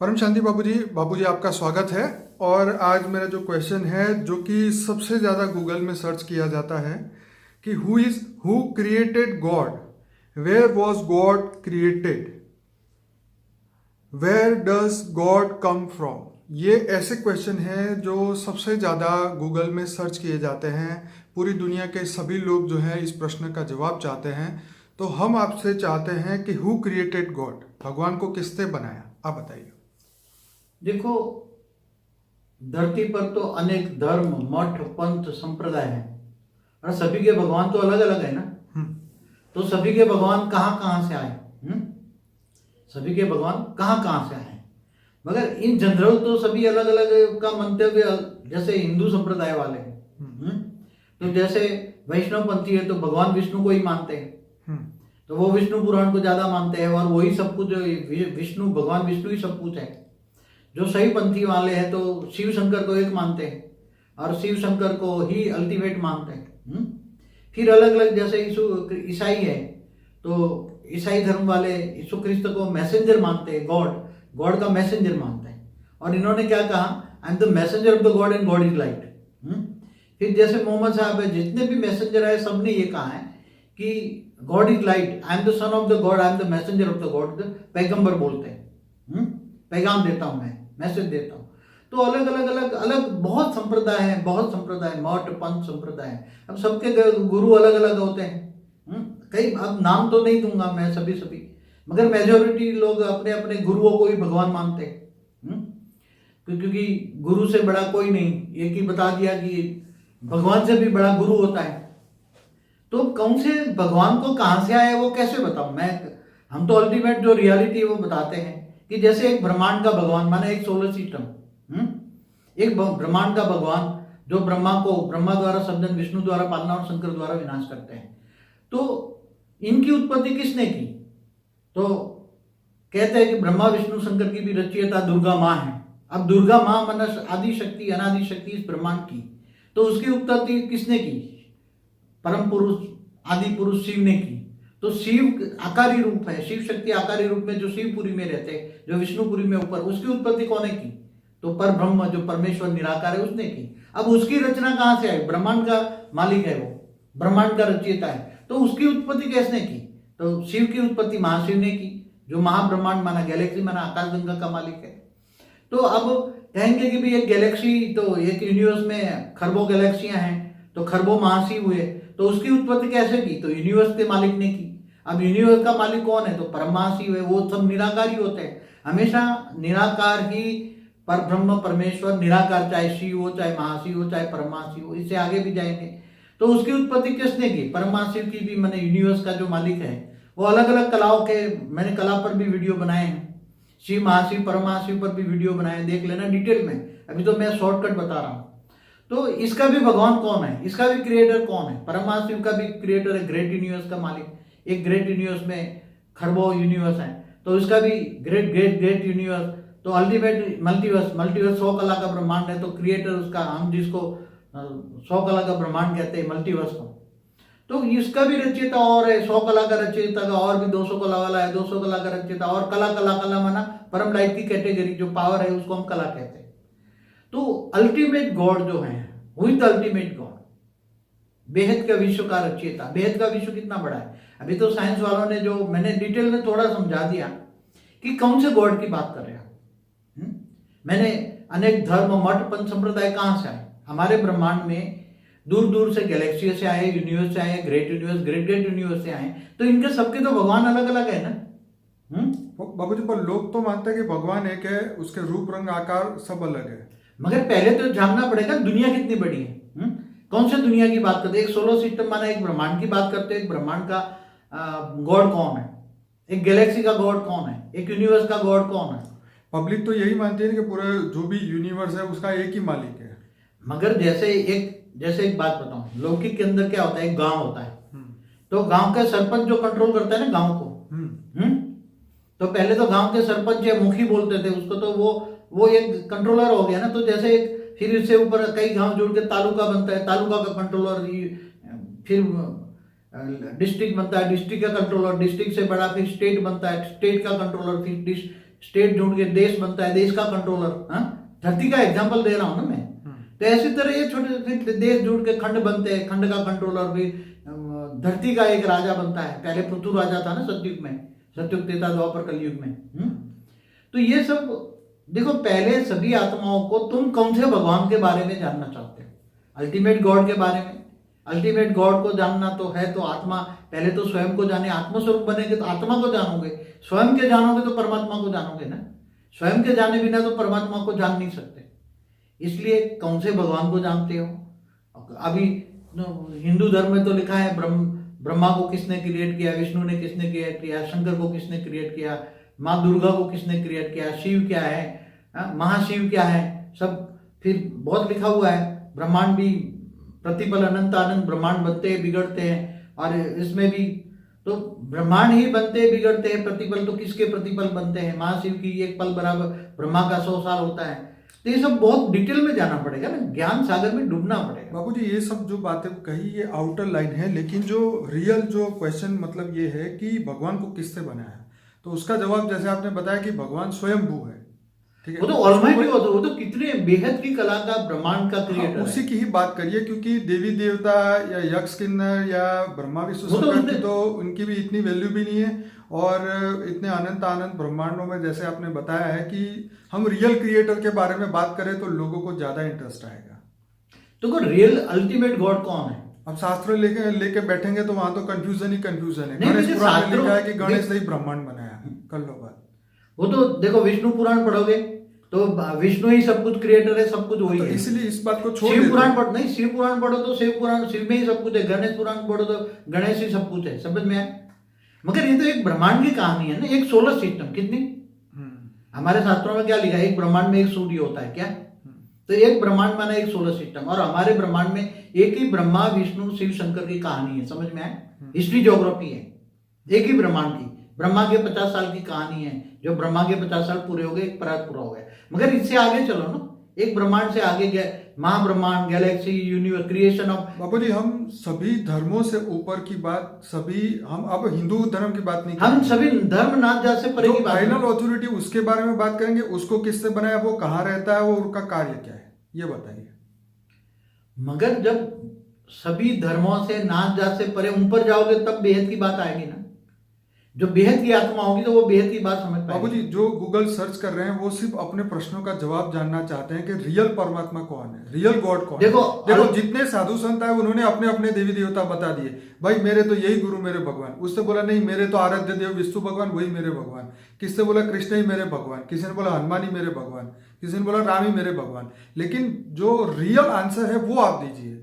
परम शांति बाबूजी आपका स्वागत है। और आज मेरा जो क्वेश्चन है जो कि सबसे ज़्यादा गूगल में सर्च किया जाता है कि who created God, where was God created, where does God come from. ये ऐसे क्वेश्चन हैं जो सबसे ज़्यादा गूगल में सर्च किए जाते हैं। पूरी दुनिया के सभी लोग जो हैं इस प्रश्न का जवाब चाहते हैं। तो हम आपसे चाहते हैं कि हु क्रिएटेड गॉड, भगवान को किसने बनाया, आप बताइए। देखो, धरती पर तो अनेक धर्म, मठ, पंथ, संप्रदाय हैं और सभी के भगवान तो अलग अलग है ना। तो सभी के भगवान कहाँ कहाँ से आए? सभी के भगवान कहाँ कहाँ से आए? मगर इन जनरल तो सभी अलग अलग का मंतव्य, जैसे हिंदू संप्रदाय वाले हैं तो जैसे वैष्णव पंथी है तो भगवान विष्णु को ही मानते हैं, तो वो विष्णु पुराण को ज्यादा मानते हैं और वही सब कुछ, विष्णु, भगवान विष्णु ही सब कुछ है। जो सही पंथी वाले हैं तो शिव शंकर को एक मानते हैं और शिव शंकर को ही अल्टीमेट मानते हैं। फिर अलग अलग, जैसे ईसाई है तो ईसाई धर्म वाले यीशु क्रिस्त को मैसेंजर मानते हैं, गॉड का मैसेंजर मानते हैं। और इन्होंने क्या कहा, I am the messenger of the God and God is light. फिर जैसे मोहम्मद साहब है, जितने भी मैसेंजर आए सबने ये कहा है कि God is light, I am the son of the God, I am the messenger of the God. पैगंबर बोलते हैं, पैगाम देता हूं मैं, मैसेज देता हूं। तो अलग अलग अलग बहुत संप्रदाय हैं, बहुत संप्रदाय, मठ, पंथ, संप्रदाय। अब सबके गुरु अलग अलग होते हैं। कई, अब नाम तो नहीं दूंगा मैं सभी, मगर मेजोरिटी लोग अपने अपने गुरुओं को ही भगवान मानते हैं। क्योंकि गुरु से बड़ा कोई नहीं, एक ही बता दिया कि भगवान से भी बड़ा गुरु होता है। तो कौन से भगवान को कहां से आए वो कैसे बताऊं मैं? हम तो अल्टीमेट जो रियलिटी है वो बताते हैं कि जैसे एक ब्रह्मांड का भगवान, माने एक सोलर सिस्टम, एक ब्रह्मांड का भगवान जो ब्रह्मा द्वारा सृजन, विष्णु द्वारा पालना और शंकर द्वारा विनाश करते हैं। तो इनकी उत्पत्ति किसने की? तो कहते हैं कि ब्रह्मा विष्णु शंकर की भी रचयिता दुर्गा माँ है। अब दुर्गा माँ मनस आदि शक्ति, अनादि शक्ति इस ब्रह्मांड की, तो उसकी उत्पत्ति किसने की? परम पुरुष, आदि पुरुष शिव ने की। तो शिव आकारी रूप है, शिव शक्ति आकारी रूप में जो शिवपुरी में रहते हैं, जो विष्णुपुरी में ऊपर, उसकी उत्पत्ति कौन है की? तो पर ब्रह्म जो परमेश्वर निराकार है उसने की। अब उसकी रचना कहां से आई? ब्रह्मांड का मालिक है वो, ब्रह्मांड का रचयिता है, तो उसकी उत्पत्ति किसने की? तो शिव की उत्पत्ति महाशिव ने की, जो महाब्रह्मांड माना, गैलेक्सी माना, आकाशगंगा का मालिक है। तो अब कहेंगे कि भाई एक गैलेक्सी, तो एक यूनिवर्स में खरबों गैलेक्सियां हैं, तो खरबों महाशिव हुए, तो उसकी उत्पत्ति कैसे की? तो यूनिवर्स के मालिक ने की। अब यूनिवर्स का मालिक कौन है? तो परम महाशिव है। वो सब निराकार ही होते हैं, हमेशा निराकार ही, पर ब्रह्म परमेश्वर निराकार, चाहे शिव हो, चाहे महाशिव हो, चाहे परम महाशिव हो। इससे आगे भी जाएंगे। तो उसकी उत्पत्ति किसने की? परम महाशिव की भी, मैंने यूनिवर्स का जो मालिक है वो अलग अलग कलाओं के, मैंने कला पर भी वीडियो बनाए हैं, शिव महाशिव, परम महाशिव पर भी वीडियो बनाए, देख लेना डिटेल में। अभी तो मैं शॉर्टकट बता रहा हूं। तो इसका भी भगवान कौन है? इसका भी क्रिएटर कौन है? परम महाशिव का भी क्रिएटर है, ग्रेट यूनिवर्स का मालिक। एक ग्रेट यूनिवर्स में खरबों यूनिवर्स है, तो इसका भी ग्रेट यूनिवर्स। तो अल्टीमेट मल्टीवर्स 100 कला का ब्रह्मांड है, तो क्रिएटर उसका, हम जिसको 100 कला का ब्रह्मांड कहते हैं, मल्टीवर्स को, तो इसका भी रचयिता और है। 100 कला का रचयिता का और भी 200 कला वाला है, 200 कला का रचयिता और कला माना परम लाइट की कैटेगरी, जो पावर है उसको हम कला कहते हैं। तो अल्टीमेट गॉड जो है, वही द अल्टीमेट गॉड, बेहद का विश्व का रचयिता। बेहद का विश्व कितना बड़ा है? अभी तो साइंस वालों ने, जो मैंने डिटेल में थोड़ा समझा दिया कि कौन से गॉड की बात कर रहे हैं। मैंने अनेक धर्म, मठ, पंथ, संप्रदाय कहां से आए? हमारे ब्रह्मांड में दूर दूर से गैलेक्सी से आए, यूनिवर्स से आए, ग्रेट यूनिवर्स से आए, तो इनके सबके तो भगवान अलग अलग है ना। बाबूजी, पर लोग तो मानते हैं कि भगवान एक है, उसके रूप, रंग, आकार सब अलग है। मगर पहले तो जानना पड़ेगा दुनिया कितनी बड़ी है। कौन से दुनिया की बात करते हैं? एक सोलर सिस्टम माना, एक ब्रह्मांड की बात करते हैं। एक ब्रह्मांड का गॉड कौन है? एक गैलेक्सी का गॉड कौन है? एक यूनिवर्स का गॉड कौन है? पब्लिक तो यही मानती है कि पूरा जो भी यूनिवर्स है उसका एक ही मालिक है। मगर जैसे एक बात बताऊं, लौकिक के अंदर क्या होता है? एक गांव होता है, तो गांव का सरपंच जो कंट्रोल करता है ना गांव को, तो पहले तो गांव के सरपंच या मुखी बोलते थे उसको, तो वो एक कंट्रोलर हो गया ना। तो जैसे एक, फिर इससे ऊपर कई गांव जुड़ के तालुका बनता है, तालुका का कंट्रोलर, फिर डिस्ट्रिक्ट बनता है, डिस्ट्रिक्ट का कंट्रोलर, डिस्ट्रिक्ट से बड़ा फिर स्टेट बनता है, स्टेट का कंट्रोलर, फिर स्टेट जुड़ के देश बनता है, देश का कंट्रोलर। हाँ, धरती का एग्जांपल दे रहा हूं ना मैं। तो ऐसी तरह ये छोटे फिर देश जुड़ के खंड बनते हैं, खंड का कंट्रोलर, फिर धरती का एक राजा बनता है। पहले पृथु राजा था ना सतयुग में, सतयुग त्रेता द्वापर कलयुग में। तो ये सब देखो, पहले सभी आत्माओं को तुम कौन से भगवान के बारे में जानना चाहते हो? अल्टीमेट गॉड के बारे में। अल्टीमेट गॉड को जानना तो है तो आत्मा, पहले तो स्वयं को जाने, आत्मस्वरूप बनेंगे तो आत्मा को जानोगे, स्वयं के जानोगे तो परमात्मा को जानोगे ना। स्वयं के जाने बिना तो परमात्मा को जान नहीं सकते। इसलिए कौन से भगवान को जानते हो? अभी हिंदू धर्म में तो लिखा है ब्रह्मा को किसने क्रिएट किया, विष्णु ने किसने क्रिएट किया, शंकर को किसने क्रिएट किया, माँ दुर्गा को किसने क्रिएट किया, शिव क्या है, महाशिव क्या है, सब फिर बहुत लिखा हुआ है। ब्रह्मांड भी प्रतिपल अनंत अनंत ब्रह्मांड बनते हैं, बिगड़ते हैं, और इसमें भी तो ब्रह्मांड ही बनते हैं, बिगड़ते हैं। प्रतिपल तो किसके प्रतिपल बनते हैं? महाशिव की एक पल बराबर ब्रह्मा का 100 साल होता है। तो ये सब बहुत डिटेल में जाना पड़ेगा ना, ज्ञान सागर में डूबना पड़ेगा। बाबू जी, ये सब जो बातें कही ये आउटर लाइन है, लेकिन जो रियल जो क्वेश्चन मतलब ये है कि भगवान को किससे बनाया? तो उसका जवाब जैसे आपने बताया कि भगवान स्वयंभू है। ठीक है, वो तो ऑलमाइटी होता है, वो तो कितने बेहद की कला का ब्रह्मांड का क्रिएटर है। उसी की ही बात करिए, क्योंकि देवी देवता या यक्ष किन्नर या ब्रह्मा विष्णु शंकर की तो उनकी भी इतनी वैल्यू भी नहीं है। और इतने अनंत अनंत ब्रह्मांडों में जैसे आपने बताया है कि हम रियल क्रिएटर के बारे में बात करें तो लोगों को ज्यादा इंटरेस्ट आएगा। तो रियल अल्टीमेट गॉड कौन है? अब शास्त्र लेके बैठेंगे तो वहां तो कंफ्यूजन ही कंफ्यूजन है। नहीं, गणेश पुराण में लिखा है कि गणेश नहीं, ने ही ब्रह्मांड बनाया। कर लो बात। वो तो देखो, विष्णु पुराण पढ़ोगे तो विष्णु ही सब कुछ क्रिएटर है, सब कुछ वही तो है। इसलिए इस बात को छोड़ शिव देते पुराण हैं। पढ़ो, नहीं शिव पुराण पढ़ो तो शिव पुराण, शिव में ही सब कुछ है। गणेश पुराण पढ़ो तो गणेश ही सब कुछ है, समझ में आए? मगर ये तो एक ब्रह्मांड की कहानी है ना, एक सोलर सिस्टम। कितनी हमारे शास्त्रों में क्या लिखा है? एक ब्रह्मांड में एक सूर्य होता है क्या? तो एक ब्रह्मांड माना एक सोलर सिस्टम, और हमारे ब्रह्मांड में एक ही ब्रह्मा विष्णु शिव शंकर की कहानी है। समझ में आए? हिस्ट्री ज्योग्राफी है एक ही ब्रह्मांड की। ब्रह्मा के 50 साल की कहानी है, जो ब्रह्मा के 50 साल पूरे हो गए, एक परात पूरा हो गया। मगर इससे आगे चलो ना, एक ब्रह्मांड से आगे गया, महाब्रह्मांड, गैलेक्सी, यूनिवर्स, क्रिएशन ऑफ। बाबू जी, हम सभी धर्मों से ऊपर की बात, सभी हम अब हिंदू धर्म की बात नहीं हम सभी धर्म नाथ जात से परे की बात, फाइनल ऑथोरिटी उसके बारे में बात करेंगे। उसको किससे बनाया, वो कहाँ रहता है, वो उनका कार्य क्या है, ये बताइए। मगर जब सभी धर्मों से नाथ जात से परे ऊपर जाओगे तब बेहद की बात आएगी ना। जो बेहद की आत्मा होगी तो वो बेहद की बात समझ पाएगी। बाबू जी, जो गूगल सर्च कर रहे हैं वो सिर्फ अपने प्रश्नों का जवाब जानना चाहते हैं कि रियल परमात्मा कौन है, रियल गॉड कौन देखो, है। देखो जितने साधु संत है उन्होंने अपने अपने देवी देवता बता दिए। भाई मेरे तो यही गुरु मेरे भगवान। उससे बोला नहीं, मेरे तो आराध्य देव विष्णु भगवान, वही मेरे भगवान। किसने बोला कृष्ण ही मेरे भगवान, किसी ने बोला हनुमान ही मेरे भगवान, किसी ने बोला राम ही मेरे भगवान। लेकिन जो रियल आंसर है वो आप दीजिए।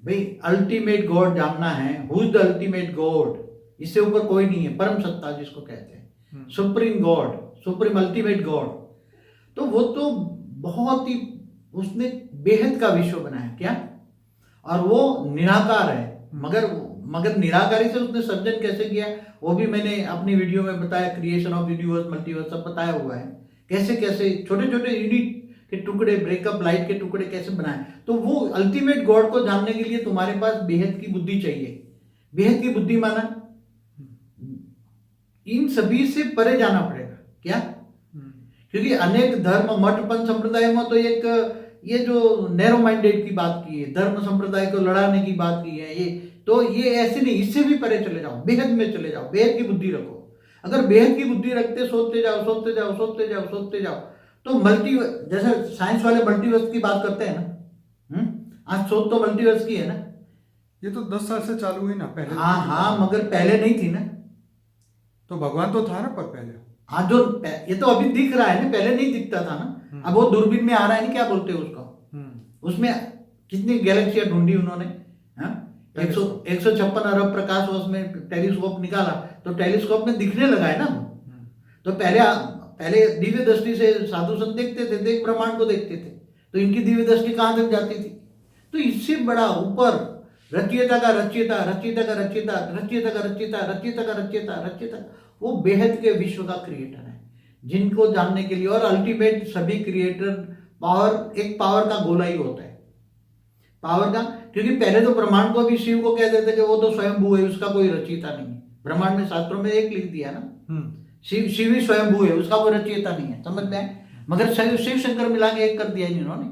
भाई अल्टीमेट गॉड जानना है, who is the ultimate God, इससे ऊपर कोई नहीं है। परम सत्ता जिसको कहते हैं, supreme God, supreme ultimate God. तो वो तो बहुत ही, उसने बेहद का विश्व बनाया क्या, और वो निराकार है। मगर निराकारी से उसने सर्जन कैसे किया, वो भी मैंने अपनी वीडियो में बताया। क्रिएशन ऑफ यूनिवर्स, मल्टीवर्स सब बताया हुआ है। कैसे कैसे छोटे छोटे यूनिट के टुकड़े, ब्रेकअप लाइट के टुकड़े कैसे बनाए। तो वो अल्टीमेट गॉड को जानने के लिए तुम्हारे पास बेहद की बुद्धि चाहिए। बेहद की बुद्धि माना इन सभी से परे जाना पड़ेगा क्या, क्योंकि अनेक धर्म, मठ, पंथ, संप्रदाय में तो एक ये जो नैरो माइंडेड की बात की है, धर्म संप्रदाय को लड़ाने की बात की है, ये तो ये ऐसे नहीं, इससे भी परे चले जाओ, बेहद में चले जाओ, बेहद की बुद्धि रखो। अगर बेहद की बुद्धि रखते सोचते जाओ सोचते जाओ सोचते जाओ सोचते जाओ तो मल्टी, जैसे साइंस वाले मल्टीवर्स की बात करते हैं ना, आज सोच तो मल्टीवर्स की है ना। ये तो 10 साल से चालू हुई ना पहले। हाँ, मगर पहले नहीं थी ना। तो भगवान तो था ना पर पहले। हाँ, जो ये तो अभी दिख रहा है ना, पहले नहीं दिखता था ना। अब वो दूरबीन में आ रहा है ना, क्या बोलते हैं उसको, उसमें कितनी गैलेक्सियां ढूंढी उन्होंने। 156 अरब प्रकाश उसमें टेलीस्कोप निकाला, तो टेलीस्कोप में दिखने लगा है ना। तो पहले दिव्य दृष्टि से साधु संत देखते थे, देख ब्रह्मांड को देखते थे, तो इनकी दिव्य दृष्टि कहां तक जाती थी। तो इससे बड़ा ऊपर रचयिता का रचयिता, रचयिता का रचयिता, रचयिता का रचयिता, रचयिता का रचयिता, रचयिता, वो बेहद के विश्व का क्रिएटर है, जिनको जानने के लिए। और अल्टीमेट सभी क्रिएटर पावर, एक पावर का गोला ही होता है। पावर का क्योंकि पहले तो ब्रह्मांड को भी शिव को कह देते कि वो तो स्वयंभू है, उसका कोई रचयिता नहीं है। ब्रह्मांड में शास्त्रों में एक लिख दिया ना, शिव ही स्वयंभू है, उसका कोई रचयिता नहीं है, समझ में आए। मगर शिव शंकर मिला के एक कर दिया इन्होंने।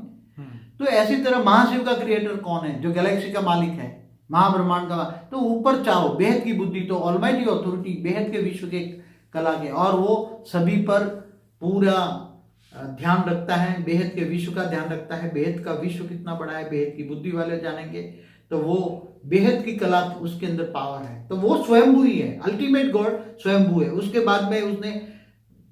तो ऐसी तरह महाशिव का क्रिएटर कौन है, जो गैलेक्सी का मालिक है, महाब्रह्मांड का। तो ऊपर चाहो बेहद की बुद्धि, तो ऑलमाइटी अथॉरिटी बेहद के विश्व के कला के, और वो सभी पर पूरा ध्यान रखता है, बेहद के विश्व का ध्यान रखता है। बेहद का विश्व कितना बड़ा है, बेहद की बुद्धि वाले जानेंगे। तो वो बेहद की कला, उसके अंदर पावर है, तो वो स्वयंभू ही है, अल्टीमेट गॉड स्वयंभू है। उसके बाद में उसने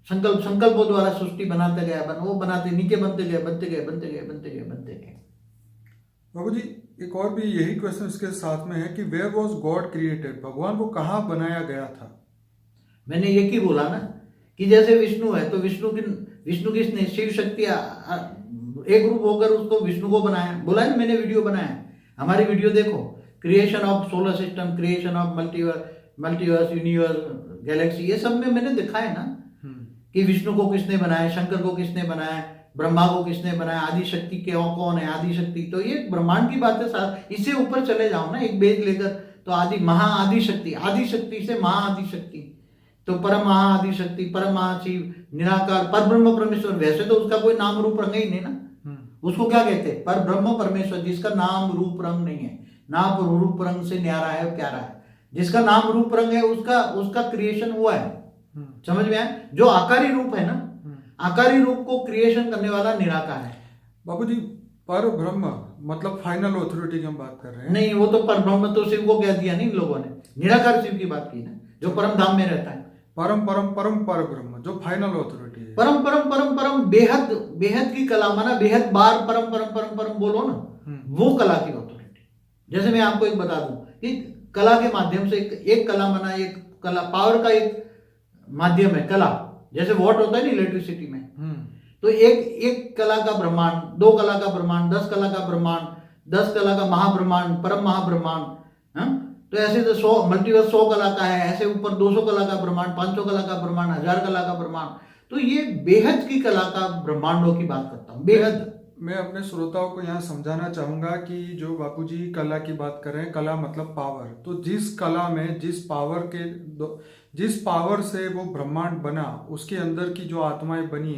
संकल्पों द्वारा सृष्टि बनाते गया, वो बनाते नीचे बनते गए, बनते गए, बनते गए, बनते गए, बनते गए। बाबू जी एक और भी यही क्वेश्चन इसके साथ में है कि वेयर वॉज गॉड क्रिएटेड, भगवान को कहाँ बनाया गया था? मैंने एक ही बोला ना कि जैसे विष्णु है, तो विष्णु किसने, शिव शक्ति एक रूप होकर उसको विष्णु को बनाया। बोला है ना, मैंने वीडियो बनाया, हमारी वीडियो देखो, creation of solar system, creation of multiverse, universe, Galaxy, ये सब में मैंने दिखा है ना कि विष्णु को किसने बनाया, शंकर को किसने बनाया, ब्रह्मा को किसने बनाया, आदि शक्ति के कौन है, आदि शक्ति। तो ये ब्रह्मांड की बात है। इससे ऊपर चले जाओ ना एक बेज लेकर, तो आदि शक्ति से महाआदि शक्ति, तो परम महाआदि शक्ति, परम महाशिव, निराकार, पर ब्रह्म परमेश्वर। वैसे तो उसका कोई नाम रूप रंग ही नहीं ना, उसको क्या कहते हैं, पर ब्रह्म परमेश्वर, जिसका नाम रूप रंग नहीं है, नाम रूप रंग से न्यारा है, प्यारा है। जिसका नाम रूप रंग है, उसका क्रिएशन हुआ है, समझ में आया। जो आकारी रूप है ना, आकारी रूप को क्रिएशन करने वाला निराकार है। बाबूजी पर ब्रह्म मतलब फाइनल ऑथोरिटी की हम बात कर रहे हैं। नहीं, वो तो पर ब्रह्म तो शिव को कह दिया नहीं इन लोगों ने, निराकार शिव की बात की ना, जो परम धाम में रहता है। परम परम परम पर ब्रह्म जो फाइनल ऑथोरिटी है। परम परम परम परम बेहद की कला, माना बेहद बार परम परम परम परम बोलो ना, वो कला की ऑथोरिटी। जैसे मैं आपको एक बता दूं कि कला के माध्यम से एक कला, माना एक कला पावर का एक माध्यम है कला। जैसे वॉट होता है ना इलेक्ट्रिसिटी में, तो एक कला का ब्रह्मांड, 2 कला का ब्रह्मांड, 10 कला का ब्रह्मांड, 10 कला का महाब्रह्मांड, परम महाब्रह्मांड। तो ऐसे तो 100 मल्टीवर्स 100 कला का है, ऐसे ऊपर 200 कला का ब्रह्मांड, 500 कला का ब्रह्मांड, 1000 कला का ब्रह्मांड। तो ये बेहद की कला का ब्रह्मांडों की बात करता हूँ, बेहद। मैं अपने श्रोताओं को यहाँ समझाना चाहूंगा कि जो बापूजी कला की बात कर रहे हैं, कला मतलब पावर। तो जिस कला में जिस पावर से वो ब्रह्मांड बना, उसके अंदर की जो आत्माएं बनी,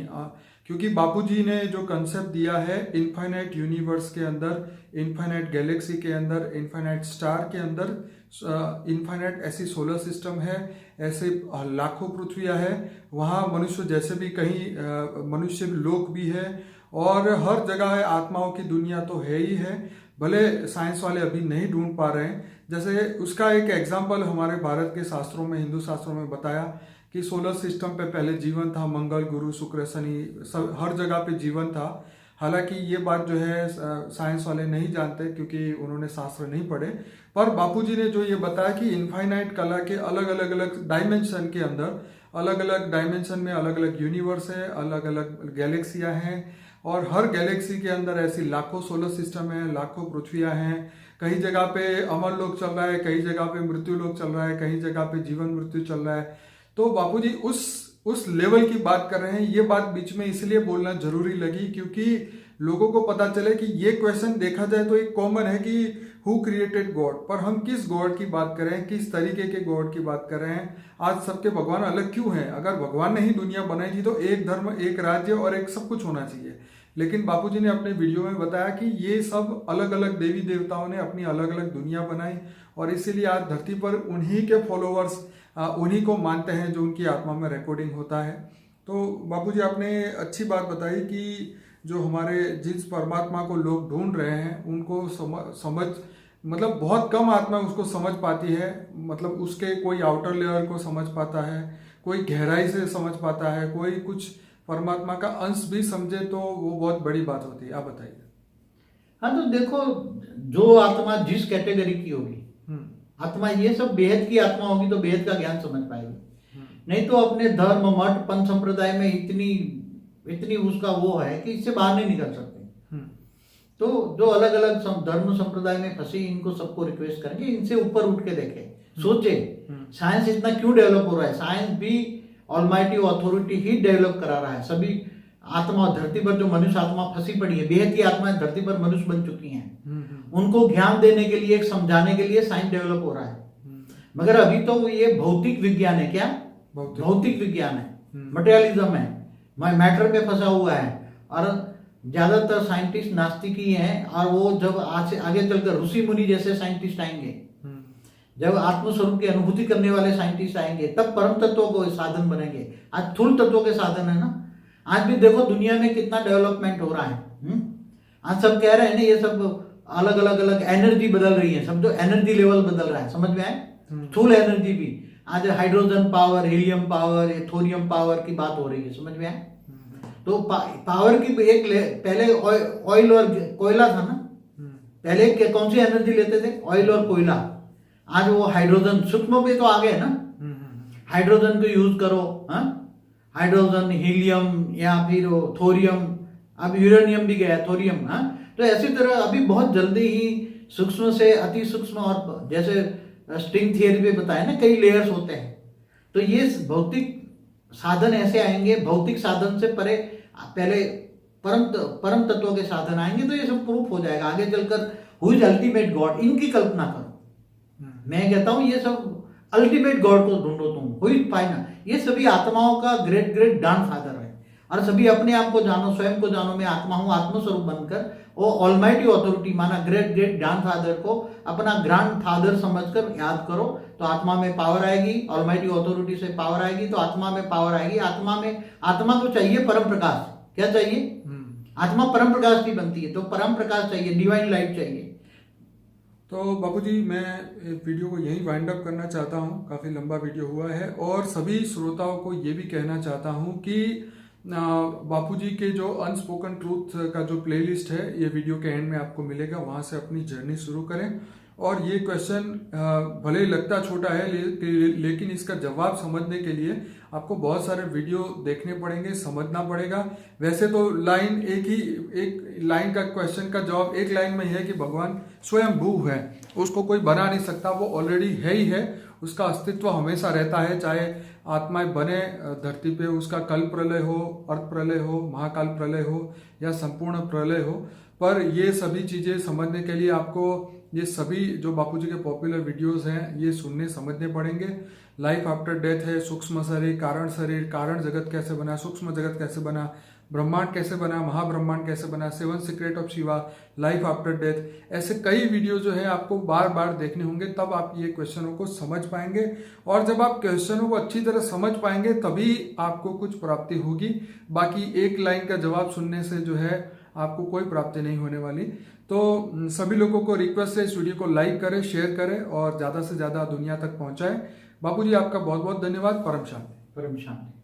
क्योंकि बापूजी ने जो कंसेप्ट दिया है इनफाइनाइट यूनिवर्स के अंदर, इनफाइनाइट गैलेक्सी के अंदर, इनफाइनाइट स्टार के अंदर, इनफाइनाइट ऐसी सोलर सिस्टम है, ऐसे लाखों पृथ्वियाँ है, वहाँ मनुष्य जैसे भी कहीं मनुष्य लोक भी है, और हर जगह है आत्माओं की दुनिया तो है ही है। भले साइंस वाले अभी नहीं ढूंढ पा रहे हैं। जैसे उसका एक एग्जाम्पल हमारे भारत के शास्त्रों में, हिंदू शास्त्रों में बताया कि सोलर सिस्टम पे पहले जीवन था, मंगल, गुरु, शुक्र, शनि, सब हर जगह पे जीवन था। हालांकि ये बात जो है साइंस वाले नहीं जानते क्योंकि उन्होंने शास्त्र नहीं पढ़े, पर बापूजी ने जो ये बताया कि इनफाइनाइट कला के अलग अलग डायमेंशन के अंदर, अलग अलग डायमेंशन में अलग अलग यूनिवर्स है, अलग अलग गैलेक्सियाँ हैं, और हर गैलेक्सी के अंदर ऐसी लाखों सोलर सिस्टम है, लाखों पृथ्वियाँ हैं। कहीं जगह पे अमर लोक चल रहा है, कहीं जगह पे मृत्यु लोक चल रहा है, कहीं जगह पे जीवन मृत्यु चल रहा है। तो बापूजी उस लेवल की बात कर रहे हैं। ये बात बीच में इसलिए बोलना जरूरी लगी क्योंकि लोगों को पता चले कि ये क्वेश्चन देखा जाए तो एक कॉमन है कि हु क्रिएटेड गॉड, पर हम किस गॉड की बात कर रहे हैं, किस तरीके के गॉड की बात कर रहे हैं। आज सबके भगवान अलग क्यों हैं? अगर भगवान ने ही दुनिया बनाई थी तो एक धर्म, एक राज्य और एक सब कुछ होना चाहिए। लेकिन बापूजी ने अपने वीडियो में बताया कि ये सब अलग अलग देवी देवताओं ने अपनी अलग अलग दुनिया बनाई, और इसीलिए आज धरती पर उन्हीं के फॉलोअर्स उन्हीं को मानते हैं जो उनकी आत्मा में रिकॉर्डिंग होता है। तो बापूजी आपने अच्छी बात बताई कि जो हमारे जिस परमात्मा को लोग ढूंढ रहे हैं उनको समझ मतलब बहुत कम आत्मा उसको समझ पाती है। मतलब उसके कोई आउटर लेयर को समझ पाता है, कोई गहराई से समझ पाता है, कोई कुछ परमात्मा का अंश भी समझे, तो वो बहुत बड़ी बात होती है। आप बताइए। हाँ, तो देखो, जो आत्मा जिस कैटेगरी की होगी, आत्मा ये सब बेहद की आत्मा होगी तो बेहद का ज्ञान समझ पाएगी। नहीं तो अपने धर्म, मठ, पंथ संप्रदाय में इतनी उसका वो है कि इससे बाहर नहीं निकल सकते। तो जो अलग अलग धर्म संप्रदाय में फंसे, इनको सबको रिक्वेस्ट करेंगे इनसे ऊपर उठ के देखें, सोचे साइंस इतना क्यों डेवलप हो रहा है। साइंस भी ऑलमाइटी अथॉरिटी ही डेवलप करा रहा है। सभी आत्मा, धरती पर जो मनुष्य आत्मा फंसी पड़ी है, बेहद की आत्माएं धरती पर मनुष्य बन चुकी हैं, उनको ज्ञान देने के लिए, समझाने के लिए साइंस डेवलप हो रहा है। मगर अभी तो ये भौतिक विज्ञान है। क्या भौतिक विज्ञान है, मटेरियलिज्म है, मैटर में फंसा हुआ है। और ज्यादातर साइंटिस्ट नास्तिक ही हैं। और वो जब आगे चलकर ऋषि मुनि जैसे साइंटिस्ट आएंगे, जब आत्मस्वरूप की अनुभूति करने वाले साइंटिस्ट आएंगे, तब परम तत्वों को साधन बनेंगे। आज स्थूल तत्वों के साधन है ना। आज भी देखो दुनिया में कितना डेवलपमेंट हो रहा है। आज सब कह रहे हैं ना, ये सब अलग अलग एनर्जी बदल रही है, सब जो एनर्जी लेवल बदल रहा है, समझ में आए। स्थूल एनर्जी भी आज hydrogen power, helium power, thorium power की बात हो रही है, समझ में आए। तो पावर की एक पहले ऑयल और कोयला था ना। पहले कौन सी एनर्जी लेते थे? ऑयल और कोयला। आज वो हाइड्रोजन, सूक्ष्म पे तो आ गए ना। हाइड्रोजन को यूज करो, हाइड्रोजन, हीलियम या फिर थोरियम, अब यूरेनियम भी गया, थोरियम। तो ऐसी तरह अभी बहुत जल्दी ही सूक्ष्म से अति सूक्ष्म, और जैसे स्ट्रिंग थियरी पे बताया ना, कई लेयर्स होते हैं। तो ये भौतिक साधन ऐसे आएंगे, भौतिक साधन से परे पहले परम तत्वों के साधन आएंगे, तो ये सब प्रूफ हो जाएगा आगे चलकर। हु इज अल्टीमेट गॉड, इनकी कल्पना करो। मैं कहता हूं ये सब अल्टीमेट गॉड को ढूंढो तुम, हु इज फाइनल। ये सभी आत्माओं का ग्रेट ग्रेट ग्रैंडफादर है। और सभी अपने आप को जानो, स्वयं को जानो, मैं आत्मा हूं, आत्मस्वरूप बनकर वो ऑलमाइटी ऑथोरिटी माना ग्रेट ग्रेट ग्रैंडफादर को अपना ग्रैंडफादर समझकर याद करो, तो आत्मा में पावर आएगी। ऑलमाइटी ऑथोरिटी से पावर आएगी तो आत्मा में पावर आएगी। आत्मा को चाहिए परम प्रकाश। क्या चाहिए? आत्मा परम प्रकाश की बनती है, तो परम प्रकाश चाहिए, डिवाइन लाइट चाहिए। तो बापूजी, मैं वीडियो को यहीं वाइंड अप करना चाहता हूँ। काफ़ी लंबा वीडियो हुआ है, और सभी श्रोताओं को ये भी कहना चाहता हूँ कि बापूजी के जो अनस्पोकन ट्रूथ का जो प्लेलिस्ट है, ये वीडियो के एंड में आपको मिलेगा। वहाँ से अपनी जर्नी शुरू करें। और ये क्वेश्चन भले ही लगता छोटा है, लेकिन इसका जवाब समझने के लिए आपको बहुत सारे वीडियो देखने पड़ेंगे, समझना पड़ेगा। वैसे तो एक लाइन का क्वेश्चन का जवाब एक लाइन में ही है कि भगवान स्वयं भू है, उसको कोई बना नहीं सकता, वो ऑलरेडी है ही है। उसका अस्तित्व हमेशा रहता है, चाहे आत्माएं बने धरती पे, उसका कल प्रलय हो, अर्थ प्रलय हो, महाकाल प्रलय हो या संपूर्ण प्रलय हो। पर ये सभी चीज़ें समझने के लिए आपको ये सभी जो बापूजी के पॉपुलर वीडियोस हैं, ये सुनने समझने पड़ेंगे। लाइफ आफ्टर डेथ है, सूक्ष्म शरीर, कारण जगत कैसे बना, सूक्ष्म जगत कैसे बना, ब्रह्मांड कैसे बना, महाब्रह्मांड कैसे बना, 7 secret of Shiva, life after death, ऐसे कई वीडियो जो है आपको बार बार देखने होंगे, तब आप ये क्वेश्चनों को समझ पाएंगे। और जब आप क्वेश्चनों को अच्छी तरह समझ पाएंगे तभी आपको कुछ प्राप्ति होगी। बाकी एक लाइन का जवाब सुनने से जो है आपको कोई प्राप्ति नहीं होने वाली। तो सभी लोगों को रिक्वेस्ट है, इस वीडियो को लाइक करें, शेयर करें और ज़्यादा से ज़्यादा दुनिया तक पहुँचाएं। बापूजी, आपका बहुत बहुत धन्यवाद। परम शांति। परम शांति।